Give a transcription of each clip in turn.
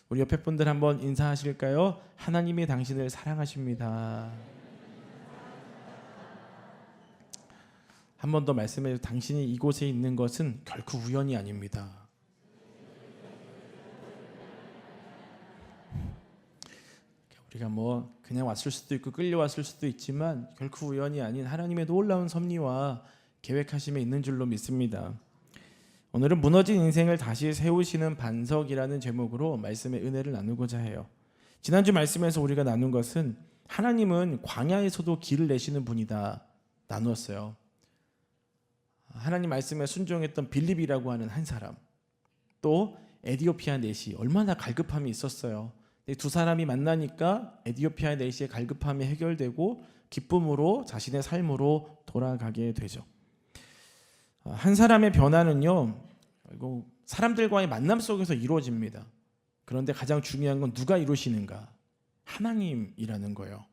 우리 옆에 분들 한번 인사하실까요? 하나님이 당신을 사랑하십니다. 한 번 더 말씀해 주세요. 당신이 이곳에 있는 것은 결코 우연이 아닙니다. 우리가 그냥 왔을 수도 있고 끌려왔을 수도 있지만 결코 우연이 아닌 하나님의 놀라운 섭리와 계획하심에 있는 줄로 믿습니다. 오늘은 무너진 인생을 다시 세우시는 반석이라는 제목으로 말씀의 은혜를 나누고자 해요. 지난주 말씀에서 우리가 나눈 것은 하나님은 광야에서도 길을 내시는 분이다 나누었어요. 하나님 말씀에 순종했던 빌립이라고 하는 한 사람, 또 에디오피아 넷이 얼마나 갈급함이 있었어요. 두 사람이 만나니까 에디오피아 넷의 갈급함이 해결되고 기쁨으로 자신의 삶으로 돌아가게 되죠. 한 사람의 변화는요, 사람들과의 만남 속에서 이루어집니다. 그런데 가장 중요한 건 누가 이루시는가? 하나님이라는 거예요.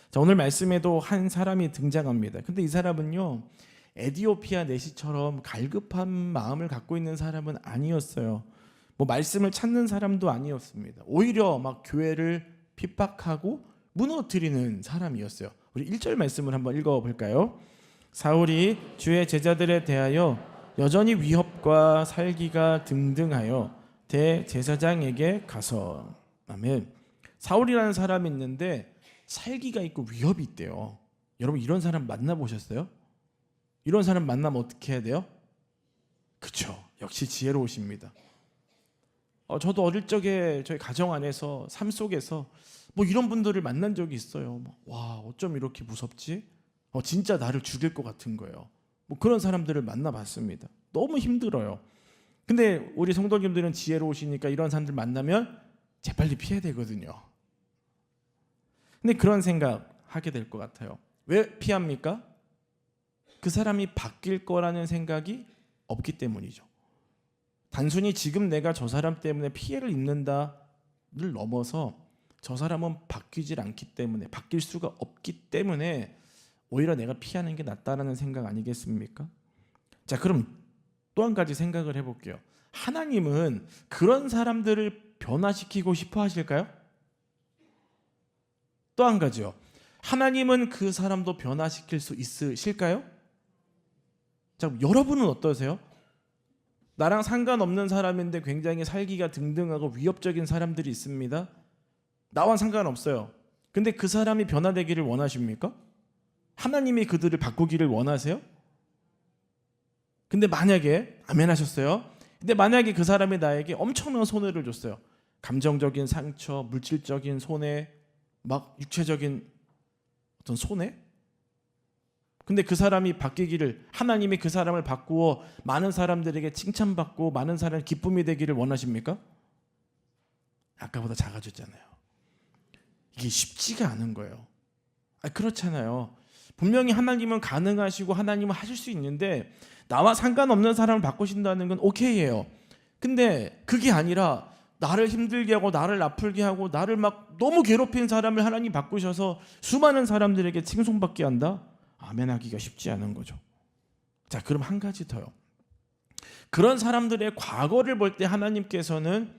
자, 오늘 말씀에도 한 사람이 등장합니다. 근데 이 사람은요, 에디오피아 넷이처럼 갈급한 마음을 갖고 있는 사람은 아니었어요. 말씀을 찾는 사람도 아니었습니다. 오히려 교회를 핍박하고 무너뜨리는 사람이었어요. 우리 1절 말씀을 한번 읽어볼까요? 사울이 주의 제자들에 대하여 여전히 위협과 살기가 등등하여 대제사장에게 가서, 아멘. 사울이라는 사람이 있는데 살기가 있고 위협이 있대요. 여러분 이런 사람 만나보셨어요? 이런 사람 만나면 어떻게 해야 돼요? 그쵸, 역시 지혜로우십니다. 저도 어릴 적에 저희 가정 안에서 삶 속에서 이런 분들을 만난 적이 있어요. 와, 어쩜 이렇게 무섭지? 진짜 나를 죽일 것 같은 거예요. 그런 사람들을 만나봤습니다. 너무 힘들어요. 근데 우리 성도님들은 지혜로우시니까 이런 사람들 만나면 재빨리 피해야 되거든요. 근데 그런 생각 하게 될 것 같아요. 왜 피합니까? 그 사람이 바뀔 거라는 생각이 없기 때문이죠. 단순히 지금 내가 저 사람 때문에 피해를 입는다를 넘어서 저 사람은 바뀌질 않기 때문에, 바뀔 수가 없기 때문에 오히려 내가 피하는 게 낫다라는 생각 아니겠습니까? 자, 그럼 또 한 가지 생각을 해볼게요. 하나님은 그런 사람들을 변화시키고 싶어 하실까요? 또 한 가지요. 하나님은 그 사람도 변화시킬 수 있으실까요? 자, 여러분은 어떠세요? 나랑 상관없는 사람인데 굉장히 살기가 등등하고 위협적인 사람들이 있습니다. 나와 상관없어요. 근데 그 사람이 변화되기를 원하십니까? 하나님이 그들을 바꾸기를 원하세요? 근데 만약에, 아멘 하셨어요? 근데 만약에 그 사람이 나에게 엄청난 손해를 줬어요. 감정적인 상처, 물질적인 손해, 육체적인 어떤 손해? 근데 그 사람이 바뀌기를, 하나님이 그 사람을 바꾸어 많은 사람들에게 칭찬받고 많은 사람의 기쁨이 되기를 원하십니까? 아까보다 작아졌잖아요. 이게 쉽지가 않은 거예요. 그렇잖아요. 분명히 하나님은 가능하시고 하나님은 하실 수 있는데 나와 상관없는 사람을 바꾸신다는 건 오케이예요. 근데 그게 아니라 나를 힘들게 하고 나를 아프게 하고 나를 너무 괴롭힌 사람을 하나님 바꾸셔서 수많은 사람들에게 칭송받게 한다? 아멘하기가 쉽지 않은 거죠. 자, 그럼 한 가지 더요. 그런 사람들의 과거를 볼 때 하나님께서는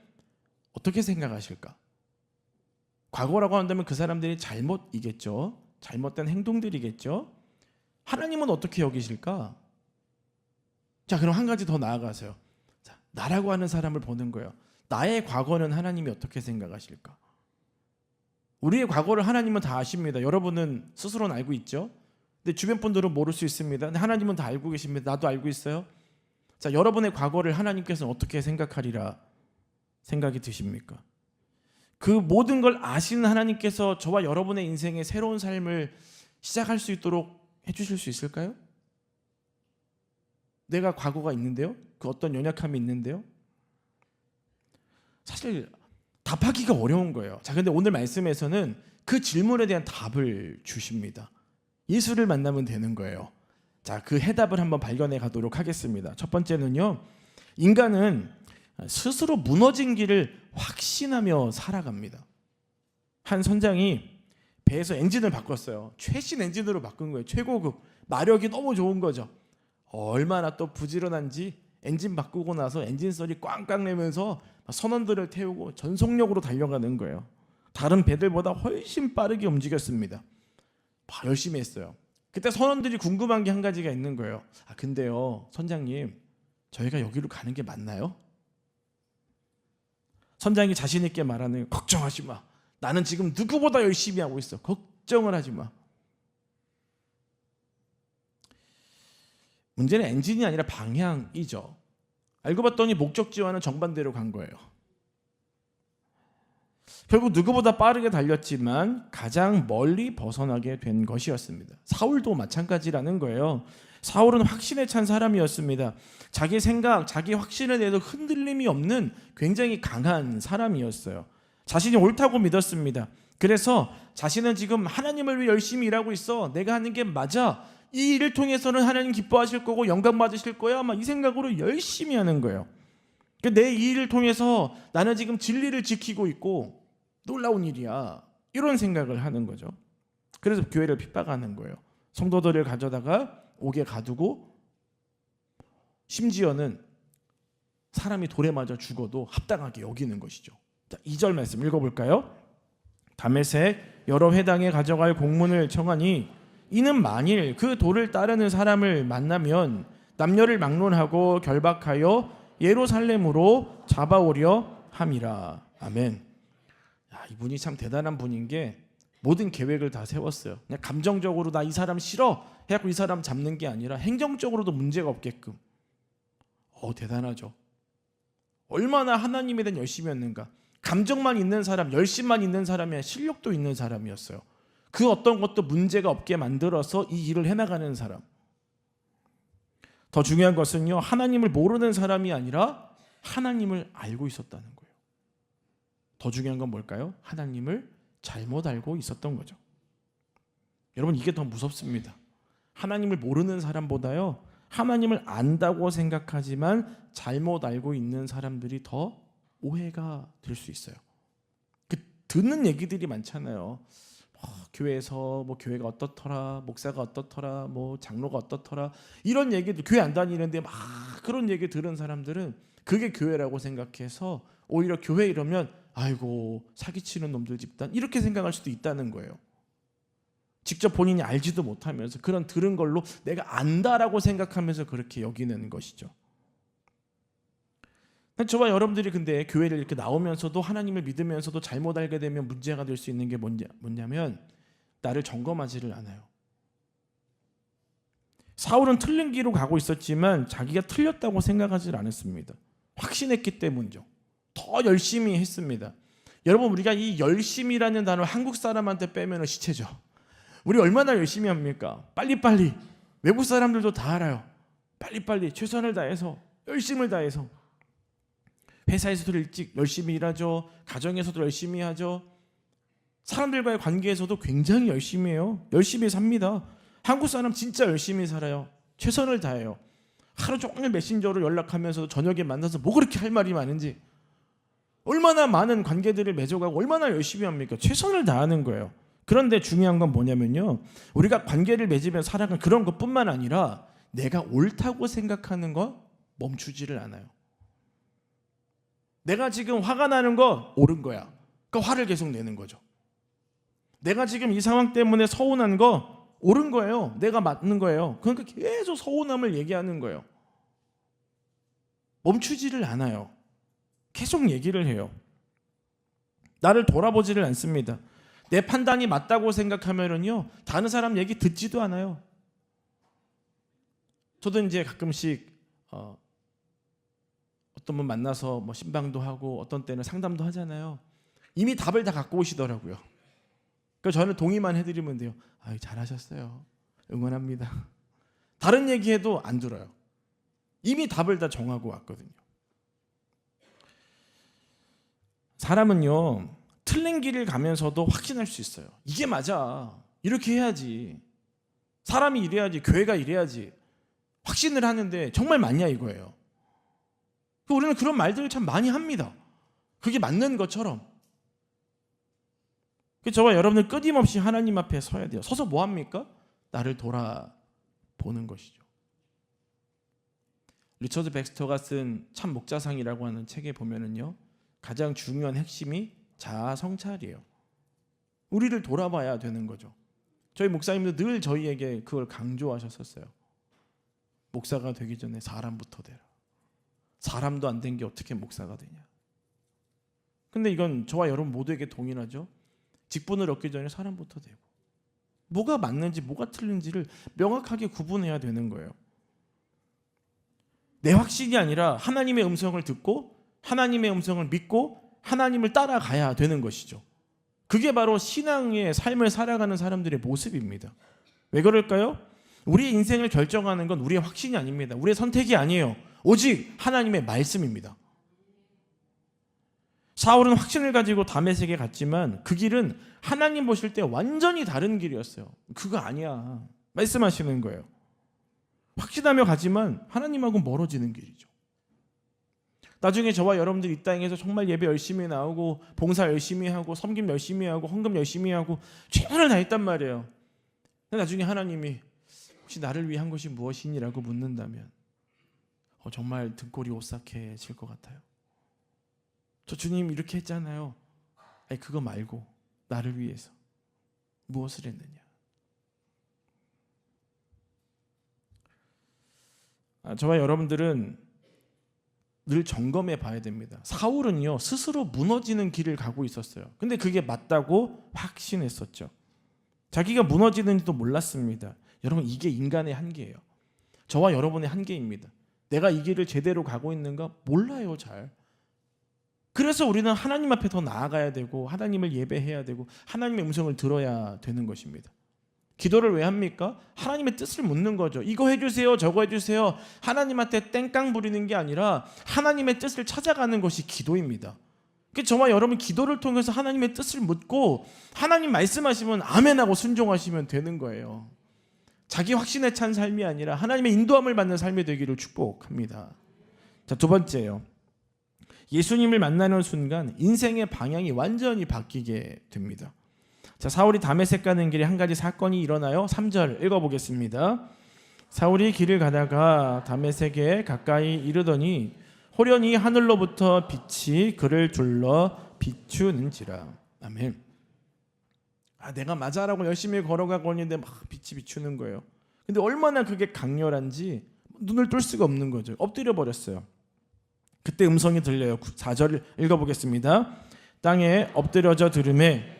어떻게 생각하실까? 과거라고 한다면 그 사람들이 잘못이겠죠. 잘못된 행동들이겠죠. 하나님은 어떻게 여기실까? 자, 그럼 한 가지 더 나아가세요. 자, 나라고 하는 사람을 보는 거예요. 나의 과거는 하나님이 어떻게 생각하실까? 우리의 과거를 하나님은 다 아십니다. 여러분은 스스로는 알고 있죠. 근데 주변 분들은 모를 수 있습니다. 근데 하나님은 다 알고 계십니다. 나도 알고 있어요. 자, 여러분의 과거를 하나님께서는 어떻게 생각하리라 생각이 드십니까? 그 모든 걸 아시는 하나님께서 저와 여러분의 인생에 새로운 삶을 시작할 수 있도록 해주실 수 있을까요? 내가 과거가 있는데요? 그 어떤 연약함이 있는데요? 사실 답하기가 어려운 거예요. 자, 근데 오늘 말씀에서는 그 질문에 대한 답을 주십니다. 예수를 만나면 되는 거예요. 자, 그 해답을 한번 발견해 가도록 하겠습니다. 첫 번째는요, 인간은 스스로 무너진 길을 확신하며 살아갑니다. 한 선장이 배에서 엔진을 바꿨어요. 최신 엔진으로 바꾼 거예요. 최고급. 마력이 너무 좋은 거죠. 얼마나 또 부지런한지 엔진 바꾸고 나서 엔진 소리 꽝꽝 내면서 선원들을 태우고 전속력으로 달려가는 거예요. 다른 배들보다 훨씬 빠르게 움직였습니다. 열심히 했어요. 그때 선원들이 궁금한 게 한 가지가 있는 거예요. 근데요, 선장님, 저희가 여기로 가는 게 맞나요? 선장이 자신 있게 말하는 거예요. 걱정하지 마. 나는 지금 누구보다 열심히 하고 있어. 걱정을 하지 마. 문제는 엔진이 아니라 방향이죠. 알고 봤더니 목적지와는 정반대로 간 거예요. 결국 누구보다 빠르게 달렸지만 가장 멀리 벗어나게 된 것이었습니다. 사울도 마찬가지라는 거예요. 사울은 확신에 찬 사람이었습니다. 자기 생각, 자기 확신에 대해서 흔들림이 없는 굉장히 강한 사람이었어요. 자신이 옳다고 믿었습니다. 그래서 자신은 지금 하나님을 위해 열심히 일하고 있어. 내가 하는 게 맞아. 이 일을 통해서는 하나님 기뻐하실 거고 영광 받으실 거야. 이 생각으로 열심히 하는 거예요. 내 이 일을 통해서 나는 지금 진리를 지키고 있고 놀라운 일이야. 이런 생각을 하는 거죠. 그래서 교회를 핍박하는 거예요. 성도들을 가져다가 옥에 가두고 심지어는 사람이 돌에 맞아 죽어도 합당하게 여기는 것이죠. 자, 2절 말씀 읽어볼까요? 다메섹 여러 회당에 가져갈 공문을 청하니 이는 만일 그 돌을 따르는 사람을 만나면 남녀를 막론하고 결박하여 예루살렘으로 잡아오려 함이라. 아멘. 이분이 참 대단한 분인 게 모든 계획을 다 세웠어요. 그냥 감정적으로 나 이 사람 싫어 해갖고 이 사람 잡는 게 아니라 행정적으로도 문제가 없게끔. 대단하죠. 얼마나 하나님에 대한 열심이었는가. 감정만 있는 사람, 열심만 있는 사람이 아니라 실력도 있는 사람이었어요. 그 어떤 것도 문제가 없게 만들어서 이 일을 해나가는 사람. 더 중요한 것은요, 하나님을 모르는 사람이 아니라 하나님을 알고 있었다는 거예요. 더 중요한 건 뭘까요? 하나님을 잘못 알고 있었던 거죠. 여러분, 이게 더 무섭습니다. 하나님을 모르는 사람보다요, 하나님을 안다고 생각하지만 잘못 알고 있는 사람들이 더 오해가 될 수 있어요. 듣는 얘기들이 많잖아요. 교회에서 교회가 어떻더라, 목사가 어떻더라, 장로가 어떻더라, 이런 얘기들, 교회 안 다니는데 막 그런 얘기 들은 사람들은 그게 교회라고 생각해서 오히려 교회 이러면 아이고 사기치는 놈들 집단, 이렇게 생각할 수도 있다는 거예요. 직접 본인이 알지도 못하면서 그런 들은 걸로 내가 안다라고 생각하면서 그렇게 여기는 것이죠. 저와 여러분들이 근데 교회를 이렇게 나오면서도 하나님을 믿으면서도 잘못 알게 되면 문제가 될 수 있는 게 뭐냐면 나를 점검하지를 않아요. 사울은 틀린 길로 가고 있었지만 자기가 틀렸다고 생각하지 않았습니다. 확신했기 때문이죠. 더 열심히 했습니다. 여러분, 우리가 이 열심이라는 단어 한국 사람한테 빼면 시체죠. 우리 얼마나 열심히 합니까? 빨리빨리. 외국 사람들도 다 알아요. 빨리빨리 최선을 다해서, 열심을 다해서. 회사에서도 일찍 열심히 일하죠. 가정에서도 열심히 하죠. 사람들과의 관계에서도 굉장히 열심히 해요. 열심히 삽니다. 한국 사람 진짜 열심히 살아요. 최선을 다해요. 하루 종일 메신저로 연락하면서도 저녁에 만나서 뭐 그렇게 할 말이 많은지, 얼마나 많은 관계들을 맺어가고 얼마나 열심히 합니까? 최선을 다하는 거예요. 그런데 중요한 건 뭐냐면요, 우리가 관계를 맺으며 살아가는 그런 것뿐만 아니라 내가 옳다고 생각하는 거 멈추지를 않아요. 내가 지금 화가 나는 거 옳은 거야. 그러니까 화를 계속 내는 거죠. 내가 지금 이 상황 때문에 서운한 거 옳은 거예요. 내가 맞는 거예요. 그러니까 계속 서운함을 얘기하는 거예요. 멈추지를 않아요. 계속 얘기를 해요. 나를 돌아보지를 않습니다. 내 판단이 맞다고 생각하면은요, 다른 사람 얘기 듣지도 않아요. 저도 이제 가끔씩 어떤 분 만나서 신방도 하고 어떤 때는 상담도 하잖아요. 이미 답을 다 갖고 오시더라고요. 그래서 저는 동의만 해드리면 돼요. 잘하셨어요. 응원합니다. 다른 얘기해도 안 들어요. 이미 답을 다 정하고 왔거든요. 사람은요, 틀린 길을 가면서도 확신할 수 있어요. 이게 맞아. 이렇게 해야지. 사람이 이래야지. 교회가 이래야지. 확신을 하는데 정말 맞냐 이거예요. 우리는 그런 말들을 참 많이 합니다. 그게 맞는 것처럼. 저와 여러분들 끊임없이 하나님 앞에 서야 돼요. 서서 뭐 합니까? 나를 돌아보는 것이죠. 리처드 백스터가 쓴 참 목자상이라고 하는 책에 보면은요, 가장 중요한 핵심이 자아 성찰이에요. 우리를 돌아봐야 되는 거죠. 저희 목사님도 늘 저희에게 그걸 강조하셨었어요. 목사가 되기 전에 사람부터 되라. 사람도 안 된 게 어떻게 목사가 되냐. 근데 이건 저와 여러분 모두에게 동일하죠. 직분을 얻기 전에 사람부터 되고 뭐가 맞는지 뭐가 틀린지를 명확하게 구분해야 되는 거예요. 내 확신이 아니라 하나님의 음성을 듣고 하나님의 음성을 믿고 하나님을 따라가야 되는 것이죠. 그게 바로 신앙의 삶을 살아가는 사람들의 모습입니다. 왜 그럴까요? 우리의 인생을 결정하는 건 우리의 확신이 아닙니다. 우리의 선택이 아니에요. 오직 하나님의 말씀입니다. 사울은 확신을 가지고 다메섹에 갔지만 그 길은 하나님 보실 때 완전히 다른 길이었어요. 그거 아니야. 말씀하시는 거예요. 확신하며 가지만 하나님하고 멀어지는 길이죠. 나중에 저와 여러분들 이 땅에서 정말 예배 열심히 나오고 봉사 열심히 하고 섬김 열심히 하고 헌금 열심히 하고 최선을 다했단 말이에요. 근데 나중에 하나님이 혹시 나를 위한 것이 무엇이니라고 묻는다면 정말 등골이 오싹해질 것 같아요. 저 주님 이렇게 했잖아요. 아니 그거 말고 나를 위해서 무엇을 했느냐. 저와 여러분들은 늘 점검해 봐야 됩니다. 사울은요 스스로 무너지는 길을 가고 있었어요. 근데 그게 맞다고 확신했었죠. 자기가 무너지는지도 몰랐습니다. 여러분 이게 인간의 한계예요. 저와 여러분의 한계입니다. 내가 이 길을 제대로 가고 있는가 몰라요 잘. 그래서 우리는 하나님 앞에 더 나아가야 되고 하나님을 예배해야 되고 하나님의 음성을 들어야 되는 것입니다. 기도를 왜 합니까? 하나님의 뜻을 묻는 거죠. 이거 해주세요 저거 해주세요. 하나님한테 땡깡 부리는 게 아니라 하나님의 뜻을 찾아가는 것이 기도입니다. 저와 여러분 기도를 통해서 하나님의 뜻을 묻고 하나님 말씀하시면 아멘하고 순종하시면 되는 거예요. 자기 확신에 찬 삶이 아니라 하나님의 인도함을 받는 삶이 되기를 축복합니다. 자, 두 번째요. 예수님을 만나는 순간 인생의 방향이 완전히 바뀌게 됩니다. 자, 사울이 다메섹 가는 길에 한 가지 사건이 일어나요. 3절 읽어보겠습니다. 사울이 길을 가다가 다메섹에 가까이 이르더니 호련히 하늘로부터 빛이 그를 둘러 비추는지라. 아멘. 내가 맞아라고 열심히 걸어가고 있는데 막 빛이 비추는 거예요. 근데 얼마나 그게 강렬한지 눈을 뜰 수가 없는 거죠. 엎드려 버렸어요. 그때 음성이 들려요. 4절 읽어보겠습니다. 땅에 엎드려져 들으매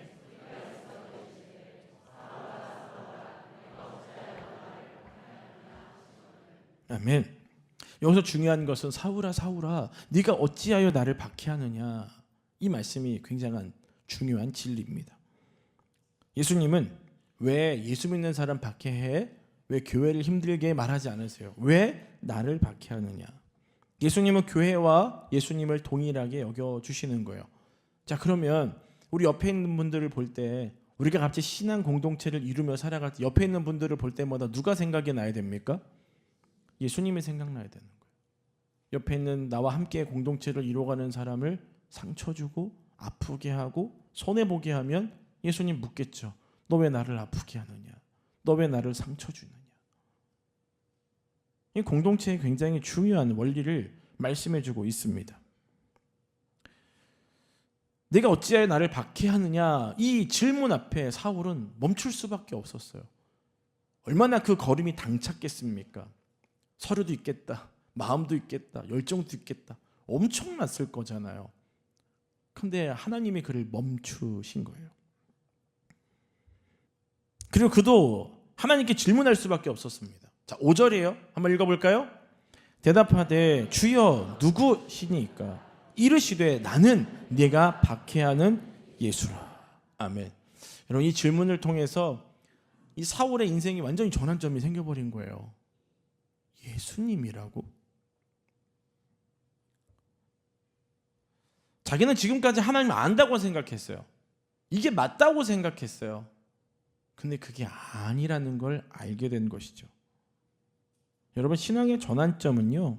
아멘. 여기서 중요한 것은 사울아 사울아 네가 어찌하여 나를 박해하느냐, 이 말씀이 굉장한 중요한 진리입니다. 예수님은 왜 예수 믿는 사람 박해해? 왜 교회를 힘들게 말하지 않으세요? 왜 나를 박해하느냐? 예수님은 교회와 예수님을 동일하게 여겨주시는 거예요. 자, 그러면 우리 옆에 있는 분들을 볼 때 우리가 갑자기 신앙 공동체를 이루며 살아갈 때 옆에 있는 분들을 볼 때마다 누가 생각이 나야 됩니까? 예수님이 생각나야 되는 거예요. 옆에 있는 나와 함께 공동체를 이루어가는 사람을 상처 주고 아프게 하고 손해보게 하면 예수님 묻겠죠. 너 왜 나를 아프게 하느냐? 너 왜 나를 상처 주느냐? 이 공동체에 굉장히 중요한 원리를 말씀해주고 있습니다. 내가 어찌하여 나를 박해하느냐, 이 질문 앞에 사울은 멈출 수밖에 없었어요. 얼마나 그 걸음이 당찼겠습니까? 서류도 있겠다, 마음도 있겠다, 열정도 있겠다, 엄청났을 거잖아요. 근데 하나님이 그를 멈추신 거예요. 그리고 그도 하나님께 질문할 수밖에 없었습니다. 자, 5절이에요. 한번 읽어볼까요? 대답하되 주여 누구시니까? 이르시되 나는 네가 박해하는 예수라. 아멘. 여러분, 이 질문을 통해서 이 사울의 인생이 완전히 전환점이 생겨버린 거예요. 예수님이라고? 자기는 지금까지 하나님을 안다고 생각했어요. 이게 맞다고 생각했어요. 근데 그게 아니라는 걸 알게 된 것이죠. 여러분, 신앙의 전환점은요,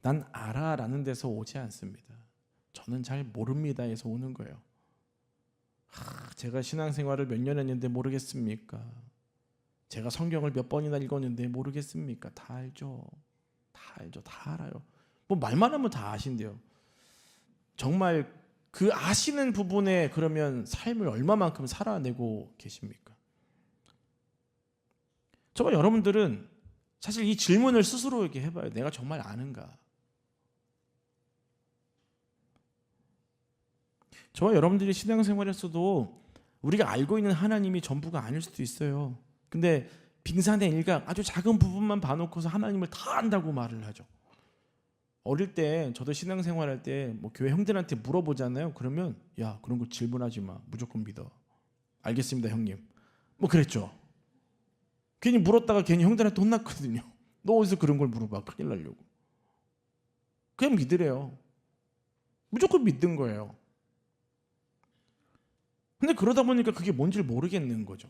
난 알아 라는 데서 오지 않습니다. 저는 잘 모릅니다에서 오는 거예요. 제가 신앙생활을 몇 년 했는데 모르겠습니까? 제가 성경을 몇 번이나 읽었는데 모르겠습니까? 다 알죠. 다 알죠. 다 알아요. 뭐 말만 하면 다 아신대요. 정말 그 아시는 부분에 그러면 삶을 얼마만큼 살아내고 계십니까? 저와 여러분들은 사실 이 질문을 스스로에게 해봐요. 내가 정말 아는가? 저와 여러분들이 신앙생활에서도 우리가 알고 있는 하나님이 전부가 아닐 수도 있어요. 근데 빙산의 일각 아주 작은 부분만 봐놓고서 하나님을 다 안다고 말을 하죠. 어릴 때 저도 신앙생활할 때 뭐 교회 형들한테 물어보잖아요. 그러면 야, 그런 거 질문하지 마. 무조건 믿어. 알겠습니다, 형님. 뭐 그랬죠. 괜히 물었다가 괜히 형들한테 혼났거든요. 너 어디서 그런 걸 물어봐. 큰일 나려고. 그냥 믿으래요. 무조건 믿는 거예요. 근데 그러다 보니까 그게 뭔지를 모르겠는 거죠.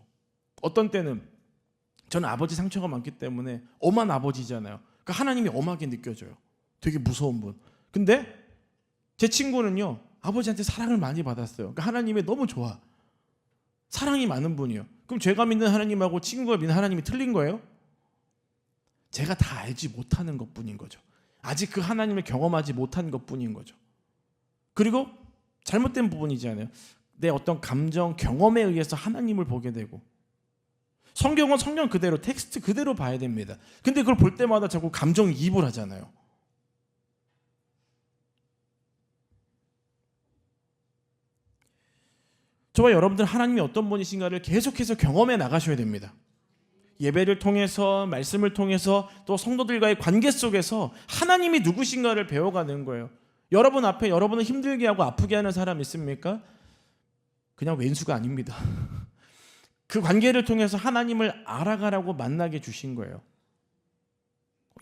어떤 때는 저는 아버지 상처가 많기 때문에 엄한 아버지잖아요. 그러니까 하나님이 엄하게 느껴져요. 되게 무서운 분. 근데 제 친구는요, 아버지한테 사랑을 많이 받았어요. 그러니까 하나님이 너무 좋아. 사랑이 많은 분이에요. 그럼 제가 믿는 하나님하고 친구가 믿는 하나님이 틀린 거예요? 제가 다 알지 못하는 것뿐인 거죠. 아직 그 하나님을 경험하지 못한 것뿐인 거죠. 그리고 잘못된 부분이잖아요. 내 어떤 감정, 경험에 의해서 하나님을 보게 되고, 성경은 성경 그대로, 텍스트 그대로 봐야 됩니다. 근데 그걸 볼 때마다 자꾸 감정이입을 하잖아요. 저와 여러분들 하나님이 어떤 분이신가를 계속해서 경험해 나가셔야 됩니다. 예배를 통해서, 말씀을 통해서, 또 성도들과의 관계 속에서 하나님이 누구신가를 배워가는 거예요. 여러분 앞에 여러분을 힘들게 하고 아프게 하는 사람 있습니까? 그냥 왼수가 아닙니다. 그 관계를 통해서 하나님을 알아가라고 만나게 주신 거예요.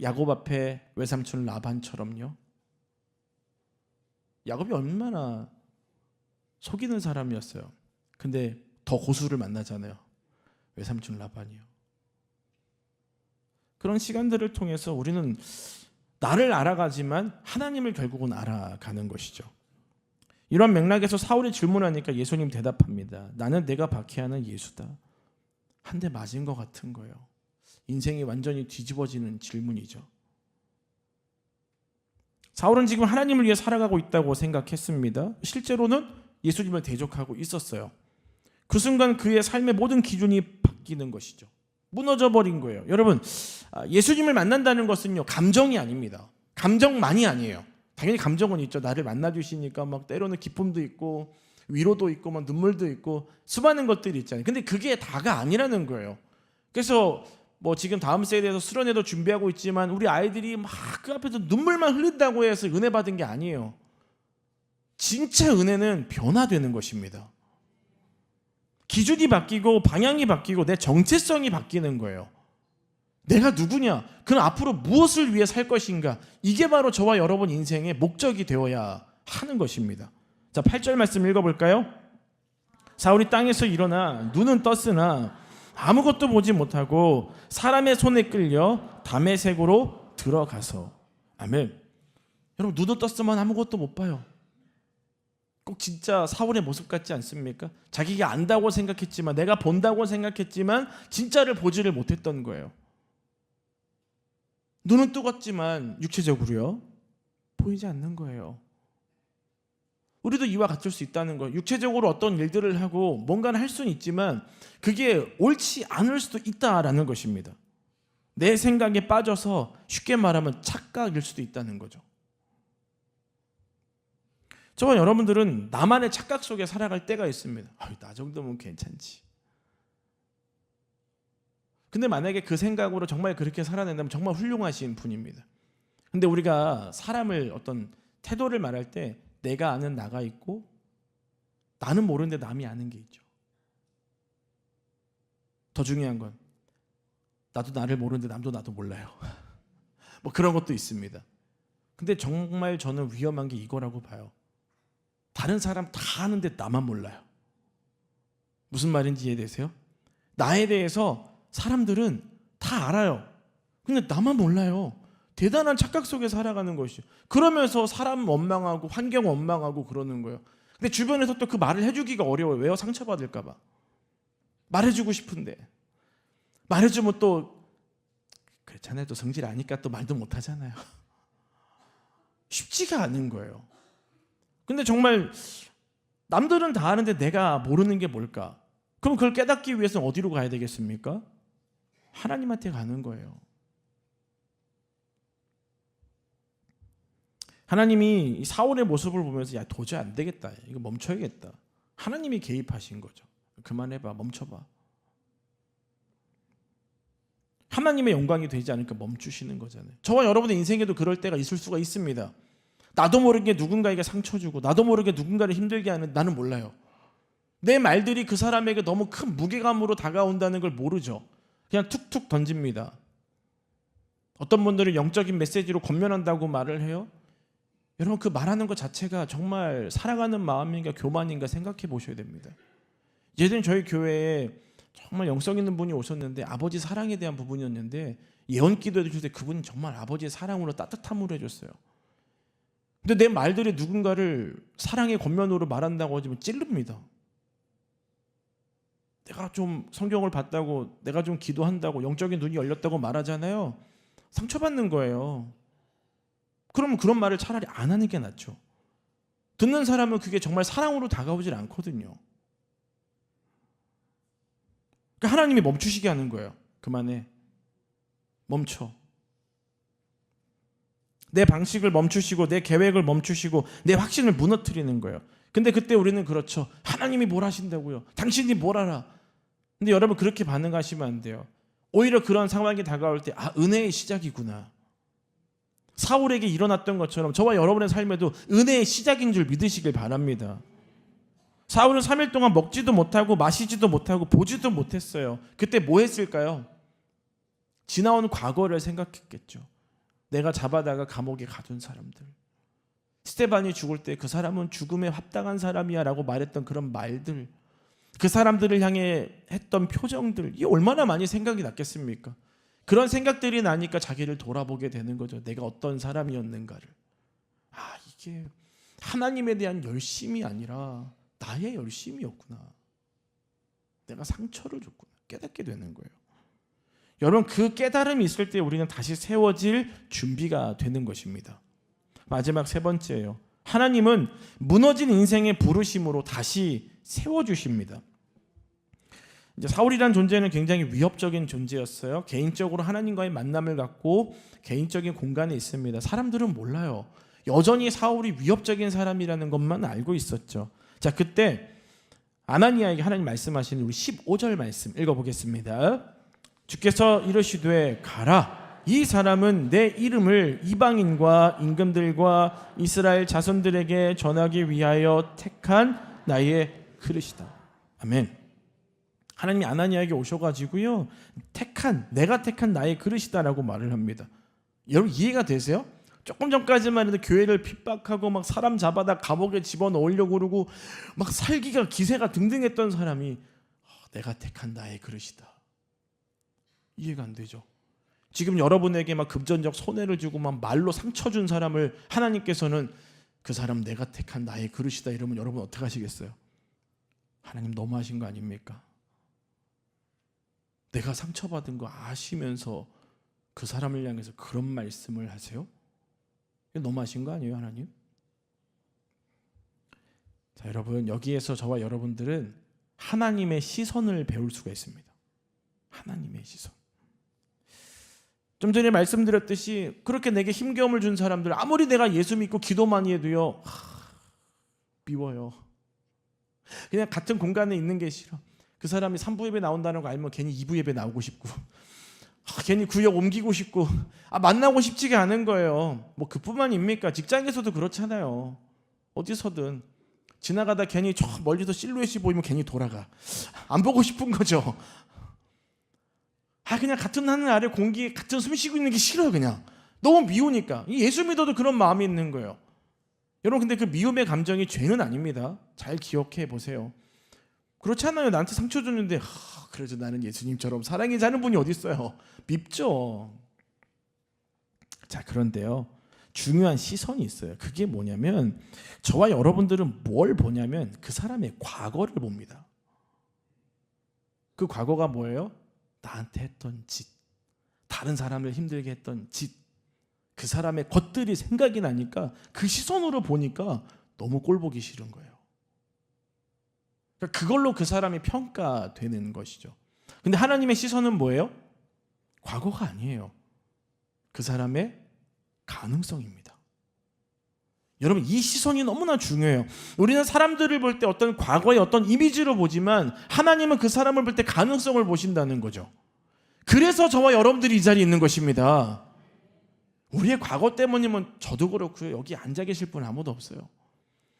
야곱 앞에 외삼촌 라반처럼요. 야곱이 얼마나 속이는 사람이었어요. 근데 더 고수를 만나잖아요. 외삼촌 라반이요. 그런 시간들을 통해서 우리는 나를 알아가지만 하나님을 결국은 알아가는 것이죠. 이런 맥락에서 사울이 질문하니까 예수님 대답합니다. 나는 내가 박해하는 예수다. 한 대 맞은 것 같은 거예요. 인생이 완전히 뒤집어지는 질문이죠. 사울은 지금 하나님을 위해 살아가고 있다고 생각했습니다. 실제로는 예수님을 대적하고 있었어요. 그 순간 그의 삶의 모든 기준이 바뀌는 것이죠. 무너져 버린 거예요. 여러분, 예수님을 만난다는 것은요, 감정이 아닙니다. 감정만이 아니에요. 당연히 감정은 있죠. 나를 만나주시니까 막 때로는 기쁨도 있고 위로도 있고 막 눈물도 있고 수많은 것들이 있잖아요. 근데 그게 다가 아니라는 거예요. 그래서 뭐 지금 다음 세대에서 수련회도 준비하고 있지만 우리 아이들이 막 그 앞에서 눈물만 흘린다고 해서 은혜 받은 게 아니에요. 진짜 은혜는 변화되는 것입니다. 기준이 바뀌고 방향이 바뀌고 내 정체성이 바뀌는 거예요. 내가 누구냐? 그는 앞으로 무엇을 위해 살 것인가? 이게 바로 저와 여러분 인생의 목적이 되어야 하는 것입니다. 자, 8절 말씀 읽어볼까요? 사울이 땅에서 일어나 눈은 떴으나 아무것도 보지 못하고 사람의 손에 끌려 다메섹으로 들어가서. 아멘. 여러분, 눈은 떴으면 아무것도 못 봐요. 꼭 진짜 사울의 모습 같지 않습니까? 자기가 안다고 생각했지만, 내가 본다고 생각했지만 진짜를 보지를 못했던 거예요. 눈은 뜨겁지만 육체적으로요, 보이지 않는 거예요. 우리도 이와 같을 수 있다는 거예요. 육체적으로 어떤 일들을 하고 뭔가를 할 수는 있지만 그게 옳지 않을 수도 있다라는 것입니다. 내 생각에 빠져서 쉽게 말하면 착각일 수도 있다는 거죠. 저와 여러분들은 나만의 착각 속에 살아갈 때가 있습니다. 나 정도면 괜찮지. 근데 만약에 그 생각으로 정말 그렇게 살아낸다면 정말 훌륭하신 분입니다. 근데 우리가 사람을 어떤 태도를 말할 때 내가 아는 나가 있고 나는 모르는데 남이 아는 게 있죠. 더 중요한 건 나도 나를 모르는데 남도 나도 몰라요. 뭐 그런 것도 있습니다. 근데 정말 저는 위험한 게 이거라고 봐요. 다른 사람 다 아는데 나만 몰라요. 무슨 말인지 이해되세요? 나에 대해서 사람들은 다 알아요. 근데 나만 몰라요. 대단한 착각 속에 살아가는 것이죠. 그러면서 사람 원망하고 환경 원망하고 그러는 거예요. 근데 주변에서 또 그 말을 해주기가 어려워요. 왜요? 상처받을까 봐. 말해주고 싶은데 말해주면 또 그렇잖아요. 또 성질 아니까 또 말도 못하잖아요. 쉽지가 않은 거예요. 근데 정말 남들은 다 아는데 내가 모르는 게 뭘까? 그럼 그걸 깨닫기 위해서는 어디로 가야 되겠습니까? 하나님한테 가는 거예요. 하나님이 사울의 모습을 보면서 야, 도저히 안 되겠다. 이거 멈춰야겠다. 하나님이 개입하신 거죠. 그만해봐. 멈춰봐. 하나님의 영광이 되지 않으니까 멈추시는 거잖아요. 저와 여러분의 인생에도 그럴 때가 있을 수가 있습니다. 나도 모르게 누군가에게 상처 주고 나도 모르게 누군가를 힘들게 하는, 나는 몰라요. 내 말들이 그 사람에게 너무 큰 무게감으로 다가온다는 걸 모르죠. 그냥 툭툭 던집니다. 어떤 분들은 영적인 메시지로 권면한다고 말을 해요. 여러분, 그 말하는 것 자체가 정말 사랑하는 마음인가 교만인가 생각해 보셔야 됩니다. 예전에 저희 교회에 정말 영성 있는 분이 오셨는데 아버지 사랑에 대한 부분이었는데 예언 기도해 주실 때 그분이 정말 아버지의 사랑으로 따뜻함으로 해줬어요. 근데 내 말들이 누군가를 사랑의 권면으로 말한다고 하지만 찔릅니다. 내가 좀 성경을 봤다고, 내가 좀 기도한다고, 영적인 눈이 열렸다고 말하잖아요. 상처받는 거예요. 그럼 그런 말을 차라리 안 하는 게 낫죠. 듣는 사람은 그게 정말 사랑으로 다가오질 않거든요. 그러니까 하나님이 멈추시게 하는 거예요. 그만해. 멈춰. 내 방식을 멈추시고 내 계획을 멈추시고 내 확신을 무너뜨리는 거예요. 근데 그때 우리는 그렇죠. 하나님이 뭘 하신다고요? 당신이 뭘 알아? 근데 여러분, 그렇게 반응하시면 안 돼요. 오히려 그런 상황이 다가올 때 은혜의 시작이구나. 사울에게 일어났던 것처럼 저와 여러분의 삶에도 은혜의 시작인 줄 믿으시길 바랍니다. 사울은 3일 동안 먹지도 못하고 마시지도 못하고 보지도 못했어요. 그때 뭐 했을까요? 지나온 과거를 생각했겠죠. 내가 잡아다가 감옥에 가둔 사람들, 스데반이 죽을 때 그 사람은 죽음에 합당한 사람이야 라고 말했던 그런 말들, 그 사람들을 향해 했던 표정들, 이게 얼마나 많이 생각이 났겠습니까? 그런 생각들이 나니까 자기를 돌아보게 되는 거죠. 내가 어떤 사람이었는가를. 이게 하나님에 대한 열심이 아니라 나의 열심이었구나. 내가 상처를 줬구나. 깨닫게 되는 거예요. 여러분, 그 깨달음이 있을 때 우리는 다시 세워질 준비가 되는 것입니다. 마지막 세 번째예요. 하나님은 무너진 인생의 부르심으로 다시 세워주십니다. 이제 사울이란 존재는 굉장히 위협적인 존재였어요. 개인적으로 하나님과의 만남을 갖고 개인적인 공간에 있습니다. 사람들은 몰라요. 여전히 사울이 위협적인 사람이라는 것만 알고 있었죠. 자, 그때 아나니아에게 하나님 말씀하시는 우리 15절 말씀 읽어보겠습니다. 주께서 이르시되 가라. 이 사람은 내 이름을 이방인과 임금들과 이스라엘 자손들에게 전하기 위하여 택한 나의 그릇이다. 아멘. 하나님이 아나니아에게 오셔가지고요, 내가 택한 나의 그릇이다라고 말을 합니다. 여러분, 이해가 되세요? 조금 전까지만 해도 교회를 핍박하고 막 사람 잡아다 감옥에 집어넣으려고 그러고 막 살기가 기세가 등등했던 사람이 내가 택한 나의 그릇이다. 이해가 안 되죠? 지금 여러분에게 막 금전적 손해를 주고 막 말로 상처 준 사람을 하나님께서는 그 사람 내가 택한 나의 그릇이다 이러면 여러분 어떻게 하시겠어요? 하나님 너무하신 거 아닙니까? 내가 상처받은 거 아시면서 그 사람을 향해서 그런 말씀을 하세요? 너무하신 거 아니에요, 하나님? 자, 여러분, 여기에서 저와 여러분들은 하나님의 시선을 배울 수가 있습니다. 하나님의 시선. 좀 전에 말씀드렸듯이 그렇게 내게 힘겨움을 준 사람들, 아무리 내가 예수 믿고 기도 많이 해도요, 미워요. 그냥 같은 공간에 있는 게 싫어. 그 사람이 3부 예배 나온다는 거 알면 괜히 2부 예배 나오고 싶고, 괜히 구역 옮기고 싶고, 만나고 싶지가 않은 거예요. 뭐 그뿐만입니까? 직장에서도 그렇잖아요. 어디서든 지나가다 괜히 저 멀리서 실루엣이 보이면 괜히 돌아가. 안 보고 싶은 거죠. 그냥 같은 하늘 아래 공기에 같은 숨 쉬고 있는 게 싫어요. 그냥 너무 미우니까. 예수 믿어도 그런 마음이 있는 거예요. 여러분, 근데 그 미움의 감정이 죄는 아닙니다. 잘 기억해 보세요. 그렇잖아요. 나한테 상처 줬는데 그래도 나는 예수님처럼 사랑이 사는 분이 어디 있어요? 밉죠. 자, 그런데요, 중요한 시선이 있어요. 그게 뭐냐면 저와 여러분들은 뭘 보냐면 그 사람의 과거를 봅니다. 그 과거가 뭐예요? 나한테 했던 짓, 다른 사람을 힘들게 했던 짓, 그 사람의 것들이 생각이 나니까 그 시선으로 보니까 너무 꼴보기 싫은 거예요. 그러니까 그걸로 그 사람이 평가되는 것이죠. 근데 하나님의 시선은 뭐예요? 과거가 아니에요. 그 사람의 가능성입니다. 여러분, 이 시선이 너무나 중요해요. 우리는 사람들을 볼 때 어떤 과거의 어떤 이미지로 보지만 하나님은 그 사람을 볼 때 가능성을 보신다는 거죠. 그래서 저와 여러분들이 이 자리에 있는 것입니다. 우리의 과거 때문이면 저도 그렇고요. 여기 앉아 계실 분 아무도 없어요.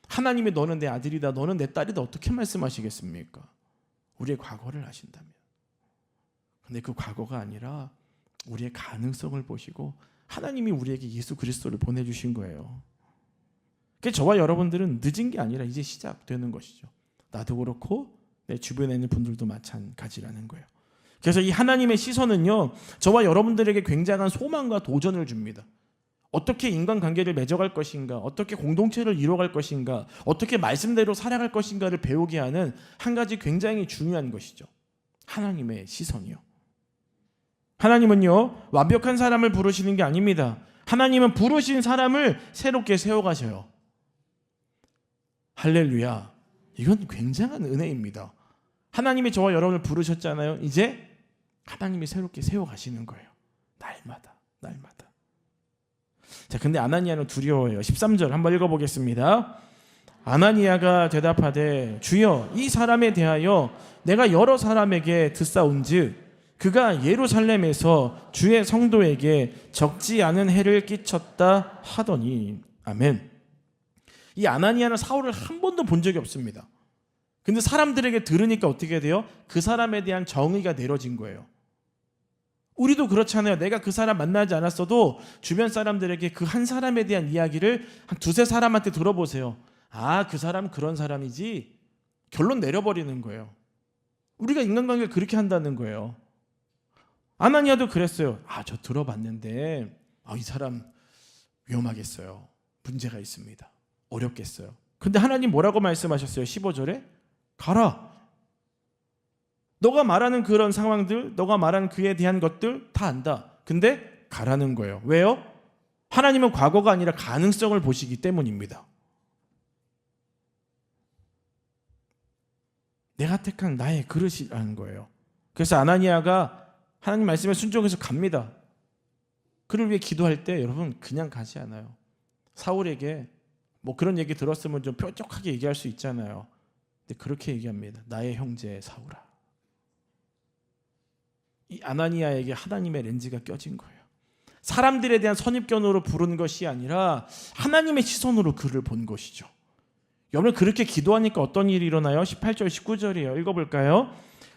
하나님이 너는 내 아들이다, 너는 내 딸이다 어떻게 말씀하시겠습니까? 우리의 과거를 아신다면. 근데 그 과거가 아니라 우리의 가능성을 보시고 하나님이 우리에게 예수 그리스도를 보내주신 거예요. 그래서 저와 여러분들은 늦은 게 아니라 이제 시작되는 것이죠. 나도 그렇고 내 주변에 있는 분들도 마찬가지라는 거예요. 그래서 이 하나님의 시선은요, 저와 여러분들에게 굉장한 소망과 도전을 줍니다. 어떻게 인간관계를 맺어갈 것인가, 어떻게 공동체를 이루어갈 것인가, 어떻게 말씀대로 살아갈 것인가를 배우게 하는 한 가지 굉장히 중요한 것이죠. 하나님의 시선이요. 하나님은요, 완벽한 사람을 부르시는 게 아닙니다. 하나님은 부르신 사람을 새롭게 세워가셔요. 할렐루야. 이건 굉장한 은혜입니다. 하나님이 저와 여러분을 부르셨잖아요. 이제 하나님이 새롭게 세워가시는 거예요. 날마다. 자, 근데 아나니아는 두려워해요. 13절 한번 읽어보겠습니다. 아나니아가 대답하되 주여, 이 사람에 대하여 내가 여러 사람에게 듣사온즉 그가 예루살렘에서 주의 성도에게 적지 않은 해를 끼쳤다 하더니. 아멘. 이 아나니아는 사울을 한 번도 본 적이 없습니다. 근데 사람들에게 들으니까 어떻게 돼요? 그 사람에 대한 정의가 내려진 거예요. 우리도 그렇잖아요. 내가 그 사람 만나지 않았어도 주변 사람들에게 그 한 사람에 대한 이야기를 한 두세 사람한테 들어보세요. 아, 그 사람 그런 사람이지. 결론 내려버리는 거예요. 우리가 인간관계를 그렇게 한다는 거예요. 아나니아도 그랬어요. 아, 저 들어봤는데 이 사람 위험하겠어요. 문제가 있습니다. 어렵겠어요. 근데 하나님 뭐라고 말씀하셨어요? 15절에 가라. 너가 말하는 그런 상황들, 너가 말하는 그에 대한 것들 다 안다. 근데 가라는 거예요. 왜요? 하나님은 과거가 아니라 가능성을 보시기 때문입니다. 내가 택한 나의 그릇이라는 거예요. 그래서 아나니아가 하나님 말씀에 순종해서 갑니다. 그를 위해 기도할 때 여러분 그냥 가지 않아요. 사울에게 뭐 그런 얘기 들었으면 좀 뾰족하게 얘기할 수 있잖아요. 근데 그렇게 얘기합니다. 나의 형제 사울아. 이 아나니아에게 하나님의 렌즈가 껴진 거예요. 사람들에 대한 선입견으로 부른 것이 아니라 하나님의 시선으로 그를 본 것이죠. 여러분 그렇게 기도하니까 어떤 일이 일어나요? 18절 19절이에요. 읽어볼까요?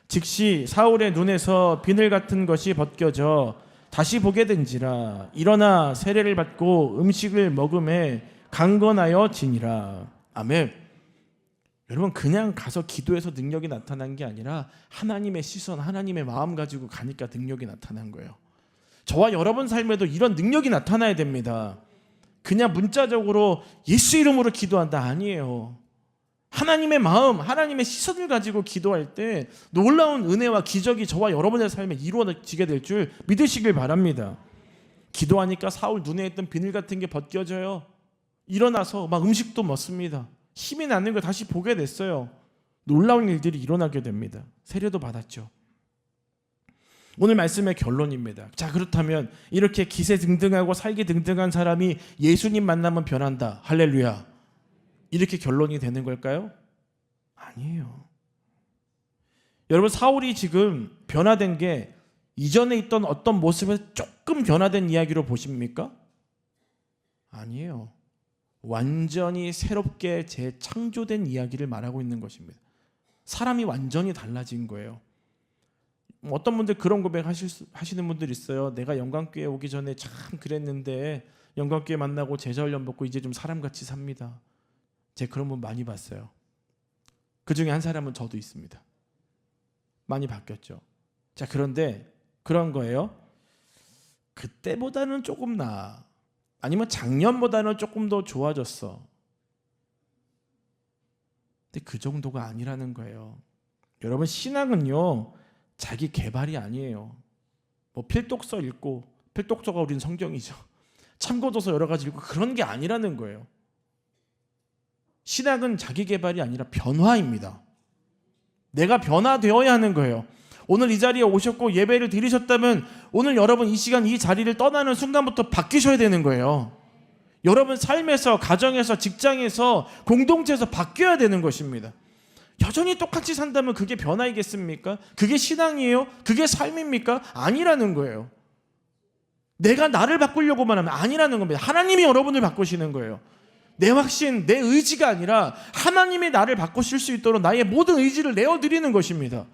즉시 사울의 눈에서 비늘 같은 것이 벗겨져 다시 보게 된지라. 일어나 세례를 받고 음식을 먹음에 강건하여 지니라. 아멘. 여러분 그냥 가서 기도해서 능력이 나타난 게 아니라 하나님의 시선, 하나님의 마음 가지고 가니까 능력이 나타난 거예요. 저와 여러분 삶에도 이런 능력이 나타나야 됩니다. 그냥 문자적으로 예수 이름으로 기도한다 아니에요. 하나님의 마음, 하나님의 시선을 가지고 기도할 때 놀라운 은혜와 기적이 저와 여러분의 삶에 이루어지게 될 줄 믿으시길 바랍니다. 기도하니까 사울 눈에 있던 비늘 같은 게 벗겨져요. 일어나서 막 음식도 먹습니다. 힘이 나는 걸 다시 보게 됐어요. 놀라운 일들이 일어나게 됩니다. 세례도 받았죠. 오늘 말씀의 결론입니다. 자, 그렇다면 이렇게 기세등등하고 살기등등한 사람이 예수님 만나면 변한다. 할렐루야. 이렇게 결론이 되는 걸까요? 아니에요. 여러분 사울이 지금 변화된 게 이전에 있던 어떤 모습에 조금 변화된 이야기로 보십니까? 아니에요. 완전히 새롭게 재창조된 이야기를 말하고 있는 것입니다. 사람이 완전히 달라진 거예요. 어떤 분들 그런 고백 하시는 분들 있어요. 내가 영광교회 오기 전에 참 그랬는데 영광교회 만나고 제자훈련 받고 이제 좀 사람같이 삽니다. 제가 그런 분 많이 봤어요. 그 중에 한 사람은 저도 있습니다. 많이 바뀌었죠. 자, 그런데 그런 거예요. 그때보다는 조금 나아. 아니면 작년보다는 조금 더 좋아졌어. 근데 그 정도가 아니라는 거예요. 여러분 신앙은요 자기 개발이 아니에요. 뭐 필독서 읽고, 필독서가 우린 성경이죠. 참고도서 여러 가지 읽고 그런 게 아니라는 거예요. 신학은 자기 개발이 아니라 변화입니다. 내가 변화되어야 하는 거예요. 오늘 이 자리에 오셨고 예배를 드리셨다면 오늘 여러분 이 시간 이 자리를 떠나는 순간부터 바뀌셔야 되는 거예요. 여러분 삶에서, 가정에서, 직장에서, 공동체에서 바뀌어야 되는 것입니다. 여전히 똑같이 산다면 그게 변화이겠습니까? 그게 신앙이에요? 그게 삶입니까? 아니라는 거예요. 내가 나를 바꾸려고만 하면 아니라는 겁니다. 하나님이 여러분을 바꾸시는 거예요. 내 확신, 내 의지가 아니라 하나님이 나를 바꾸실 수 있도록 나의 모든 의지를 내어드리는 것입니다.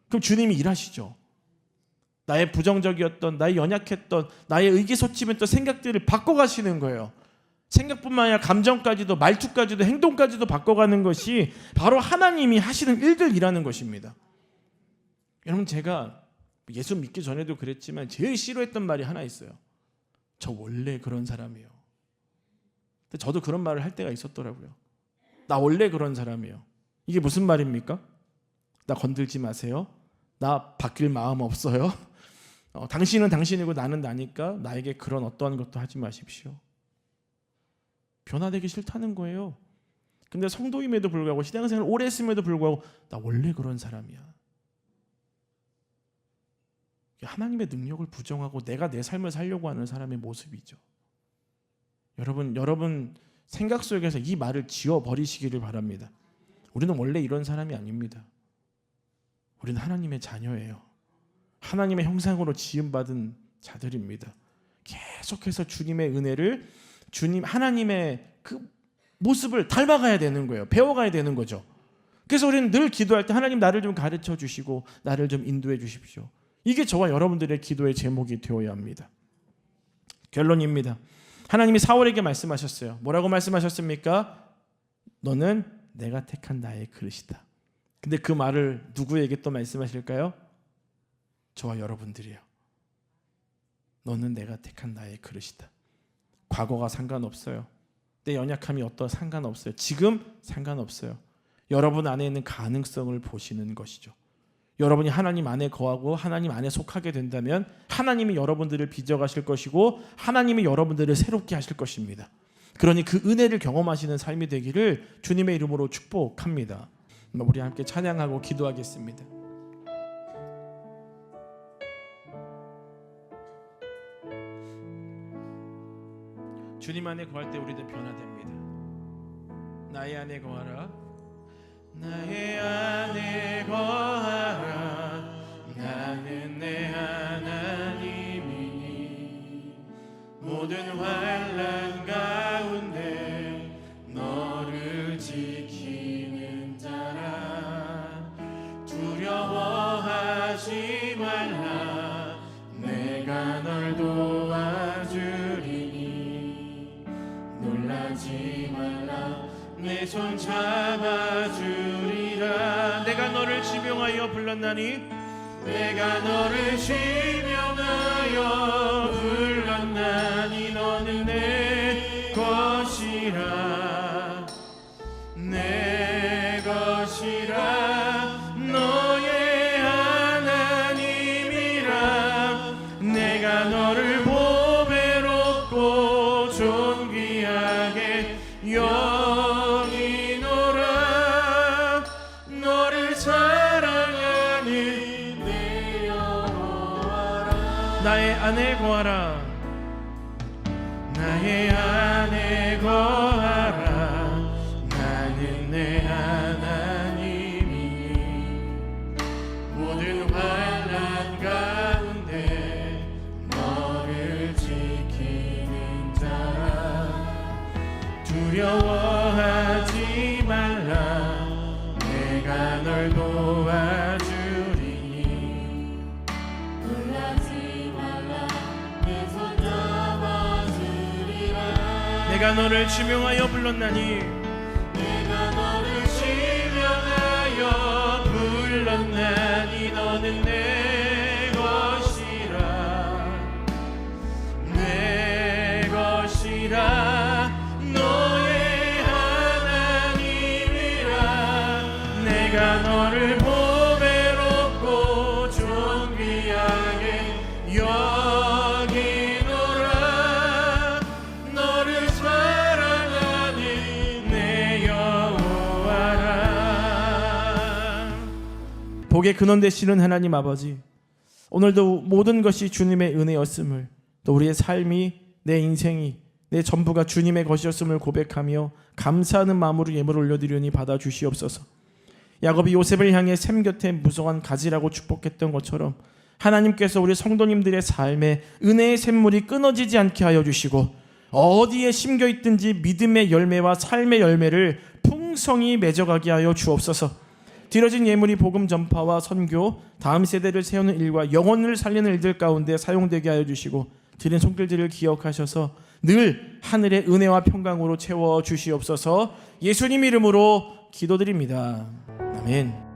그럼 주님이 일하시죠. 나의 부정적이었던, 나의 연약했던, 나의 의기소침했던 생각들을 바꿔가시는 거예요. 생각뿐만 아니라 감정까지도, 말투까지도, 행동까지도 바꿔가는 것이 바로 하나님이 하시는 일들이라는 것입니다. 여러분, 제가 예수 믿기 전에도 그랬지만 제일 싫어했던 말이 하나 있어요. 저 원래 그런 사람이에요. 근데 저도 그런 말을 할 때가 있었더라고요. 나 원래 그런 사람이에요. 이게 무슨 말입니까? 나 건들지 마세요. 나 바뀔 마음 없어요. 당신은 당신이고 나는 나니까 나에게 그런 어떠한 것도 하지 마십시오. 변화되기 싫다는 거예요. 근데 성도임에도 불구하고 신앙생활을 오래 했음에도 불구하고 나 원래 그런 사람이야. 하나님의 능력을 부정하고 내가 내 삶을 살려고 하는 사람의 모습이죠. 여러분 생각 속에서 이 말을 지워버리시기를 바랍니다. 우리는 원래 이런 사람이 아닙니다. 우리는 하나님의 자녀예요. 하나님의 형상으로 지음받은 자들입니다. 계속해서 주님의 은혜를, 하나님의 그 모습을 닮아가야 되는 거예요. 배워가야 되는 거죠. 그래서 우리는 늘 기도할 때 하나님 나를 좀 가르쳐 주시고 나를 좀 인도해 주십시오. 이게 저와 여러분들의 기도의 제목이 되어야 합니다. 결론입니다. 하나님이 사울에게 말씀하셨어요. 뭐라고 말씀하셨습니까? 너는 내가 택한 나의 그릇이다. 근데 그 말을 누구에게 또 말씀하실까요? 저와 여러분들이에요. 너는 내가 택한 나의 그릇이다. 과거가 상관없어요. 내 연약함이 어떠 상관없어요. 지금 상관없어요. 여러분 안에 있는 가능성을 보시는 것이죠. 여러분이 하나님 안에 거하고 하나님 안에 속하게 된다면 하나님이 여러분들을 빚어가실 것이고 하나님이 여러분들을 새롭게 하실 것입니다. 그러니 그 은혜를 경험하시는 삶이 되기를 주님의 이름으로 축복합니다. 우리 함께 찬양하고 기도하겠습니다. 주님 안에 거할 때 우리는 변화됩니다. 나의 안에 거하라. 나의 안에 거하라. 나는 내 하나님이니 모든 환난 가운데 너를 지키는 자라. 두려워하지 말라. 내가 널 도와주리니 놀라지 말라. 내 손 잡아주리라. 내가 너를 지명하여 불렀나니 내가 너를 지명하여 불렀나니 너는 내 것이라. 내 것이라. 너의 하나님이라. 내가 너를 보배롭고 존귀하게 여기노라. 너를 사랑하는 내 여호와라. 나의 안에 거하라. 나의 안에 거하라. 나는 내 하나님이니 모든 환난 가운데 너를 지키는 자라. 두려워하지 말라. 내가 널 도와주리니 놀라지 말라. 내 손 잡아주리라. 내가 너를 지명하여 불렀나니 내가 너를 지명하여 불렀나니 너는 내 것이라. 내 것이라. 너의 하나님이라. 내가 너를 보배롭고 존귀하게 여기노라. 너를 사랑하는 내 여호와라. 복의 근원 되시는 하나님 아버지, 오늘도 모든 것이 주님의 은혜였음을, 또 우리의 삶이, 내 인생이, 내 전부가 주님의 것이었음을 고백하며 감사하는 마음으로 예물을 올려드리니 받아주시옵소서. 야곱이 요셉을 향해 샘 곁에 무성한 가지라고 축복했던 것처럼 하나님께서 우리 성도님들의 삶에 은혜의 샘물이 끊어지지 않게 하여 주시고, 어디에 심겨 있든지 믿음의 열매와 삶의 열매를 풍성히 맺어가게 하여 주옵소서. 드려진 예물이 복음 전파와 선교, 다음 세대를 세우는 일과 영혼을 살리는 일들 가운데 사용되게 하여 주시고, 드린 손길들을 기억하셔서 늘 하늘의 은혜와 평강으로 채워 주시옵소서. 예수님 이름으로 기도드립니다. 아멘.